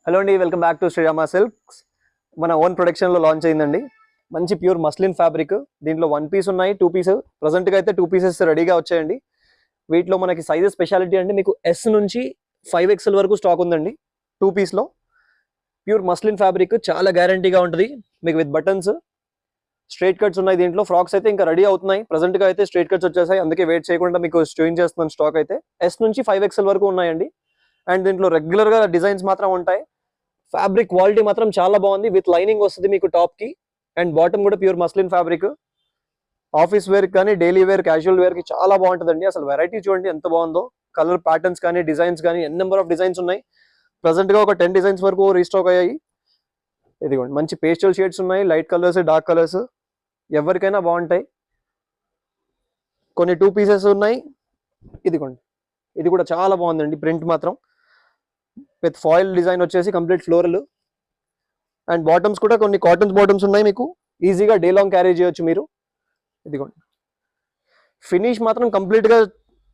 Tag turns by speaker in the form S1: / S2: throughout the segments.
S1: Hello అండి, welcome back to Srirama Silks. మన own ప్రొడక్షన్లో లాంచ్ అయిందండి. మంచి ప్యూర్ మస్లిన్ ఫ్యాబ్రిక్. దీంట్లో 1 పీస్ ఉన్నాయి, 2 పీస్. ప్రజెంట్గా అయితే 2 పీసెస్ రెడీగా వచ్చాయండి. వీటిలో మనకి సైజెస్ స్పెషాలిటీ అంటే మీకు S నుంచి 5XL వరకు స్టాక్ ఉందండి. 2 పీస్లో ప్యూర్ మస్లిన్ ఫ్యాబ్రిక్ చాలా గ్యారంటీగా ఉంటుంది. మీకు విత్ బటన్స్, స్ట్రైట్ కట్స్ ఉన్నాయి. దీంట్లో ఫ్రాక్స్ అయితే ఇంకా రెడీ అవుతున్నాయి. ప్రజెంట్గా అయితే స్ట్రైట్ కట్స్ వచ్చేసాయి, అందుకే వెయిట్ చేయకుండా మీకు జాయిన్ చేస్తున్నాను. స్టాక్ అయితే S నుంచి 5XL వరకు ఉన్నాయండి. అండ్ దీంట్లో రెగ్యులర్గా డిజైన్స్ మాత్రం ఉంటాయి. ఫ్యాబ్రిక్ క్వాలిటీ మాత్రం చాలా బాగుంది. విత్ లైనింగ్ వస్తుంది మీకు టాప్ కి. అండ్ బాటమ్ కూడా pure muslin fabric. Office wear కానీ డైలీ వేర్, క్యాజువల్ వేర్ కి చాలా బాగుంటుందండి. అసలు వెరైటీ చూడండి ఎంత బాగుందో. కలర్ ప్యాటర్న్స్ కానీ డిజైన్స్ కానీ నెంబర్ ఆఫ్ డిజైన్స్ ఉన్నాయి. ప్రెసెంట్ గా ఒక 10 డిజైన్స్ వరకు రీస్టాక్ అయ్యాయి. ఇదిగోండి, మంచి పేస్టల్ షేడ్స్ ఉన్నాయి, లైట్ కలర్స్, డార్క్ కలర్స్, ఎవరికైనా బాగుంటాయి. కొన్ని 2 పీసెస్ ఉన్నాయి. ఇదిగోండి, ఇది కూడా చాలా బాగుందండి. ప్రింట్ మాత్రం విత్ ఫాయిల్ డిజైన్ వచ్చేసి కంప్లీట్ ఫ్లోరల్. అండ్ బాటమ్స్ కూడా కొన్ని కాటన్స్ బాటమ్స్ ఉన్నాయి. మీకు ఈజీగా డే లాంగ్ క్యారీ చేయొచ్చు మీరు. ఇదిగోండి, ఫినిష్ మాత్రం కంప్లీట్గా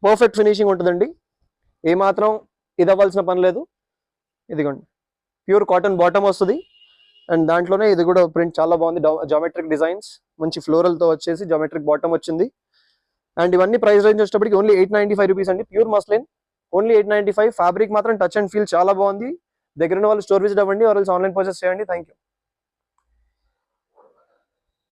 S1: పర్ఫెక్ట్ ఫినిషింగ్ ఉంటుందండి. ఏమాత్రం ఇది అవ్వాల్సిన పని లేదు. ఇదిగోండి, ప్యూర్ కాటన్ బాటమ్ వస్తుంది. అండ్ దాంట్లోనే ఇది కూడా ప్రింట్ చాలా బాగుంది. జామెట్రిక్ డిజైన్స్, మంచి ఫ్లోరల్తో వచ్చేసి జామెట్రిక్ బాటమ్ వచ్చింది. అండ్ ఇవన్నీ ప్రైస్ రేంజ్ వచ్చేటప్పటికి ఓన్లీ 895 రూపీస్ అండి. Pure muslin only 895. ఫ్యాబ్రిక్ మాత్రం టచ్ అండ్ ఫీల్ చాలా బాగుంది. దగ్గర ఉన్న వాళ్ళు స్టోర్ విజిట్ అవ్వండి, ఆర్ ఆన్లైన్ పర్చేస్ చేయండి. Thank you.